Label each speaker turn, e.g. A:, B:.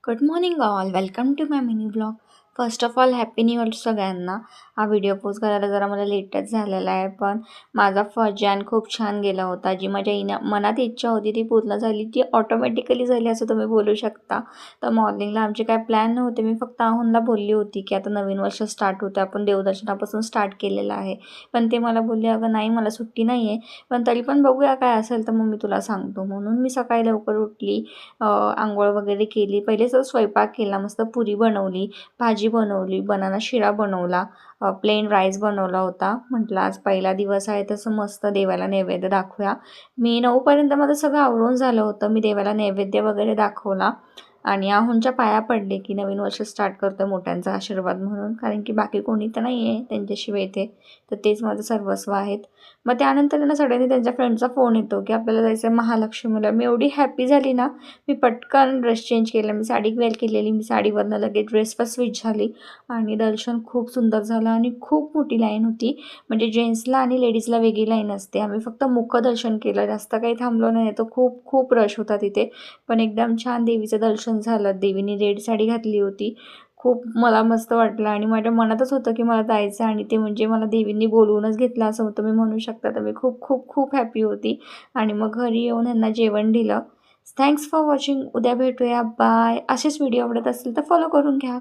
A: Good morning all, welcome to my mini vlog. First of all happy new year सगळ्यांना. हा video post करायला जरा मला लेटच झालेला आहे, पण माझा फर्स्ट जॅन खूप छान गेला होता. जी माझ्या मनात इच्छा होती ती पूर्ण झाली, ती ऑटोमॅटिकली झाली असं तुम्ही बोलू शकता. तर मॉर्निंगला आमचे काय प्लॅन नव्हते. मी फक्त आहोंला बोलली होती की आता नवीन वर्ष स्टार्ट होतं, आपण देवदर्शनापासून स्टार्ट केलेलं आहे. पण ते मला बोलले, अगं नाही मला सुट्टी नाही आहे, पण तरी पण बघूया काय असेल तर मग मी तुला सांगतो. म्हणून मी सकाळी लवकर उठली, अंघोळ वगैरे केली. पहिले तर स्वयंपाक केला, मस्त पुरी बनवली, भाजी बनवली, बनाना शिरा बनवला, प्लेन राईस बनवला होता. म्हटलं आज पहिला दिवस आहे तसं मस्त देवाला नैवेद्य दाखवूया. मी 9पर्यंत माझं सगळं आवरून झालं होतं. मी देवाला नैवेद्य वगैरे दाखवला आणि आहोंच्या पाया पडले की नवीन वर्ष स्टार्ट करतो, मोठ्यांचा आशीर्वाद म्हणून, कारण की बाकी कोणी तर नाही आहे त्यांच्याशिवाय इथे, तर तेच माझं सर्वस्व आहेत. मग त्यानंतर त्यांना सडनली त्यांच्या फ्रेंडचा फोन येतो की आपल्याला जायचं आहे महालक्ष्मीला. मी एवढी हॅपी झाली ना, मी पटकन ड्रेस चेंज केला. मी साडी वेअर केलेली, मी साडीवरनं लगेच ड्रेसवर स्विच झाली आणि दर्शन खूप सुंदर झालं आणि खूप मोठी लाईन होती. म्हणजे जेंट्सला आणि लेडीजला वेगळी लाईन असते. आम्ही फक्त मुखदर्शन केलं, जास्त काही थांबलो नाही, तर खूप खूप रश होता तिथे. पण एकदम छान देवीचं दर्शन झालं. देवीने रेड साडी घातली होती. खूप मला मस्त वाटलं आणि माझ्या मनातच होतं की मला जायचं, आणि ते म्हणजे मला देवींनी बोलवूनच घेतलं असं होतं, मी म्हणू शकता. तर मी खूप खूप खूप हॅपी होती. आणि मग घरी येऊन ह्यांना जेवण दिलं. Thanks for watching. उद्या भेटूया. बाय. असेच व्हिडिओ आवडत असतील तर फॉलो करून घ्या.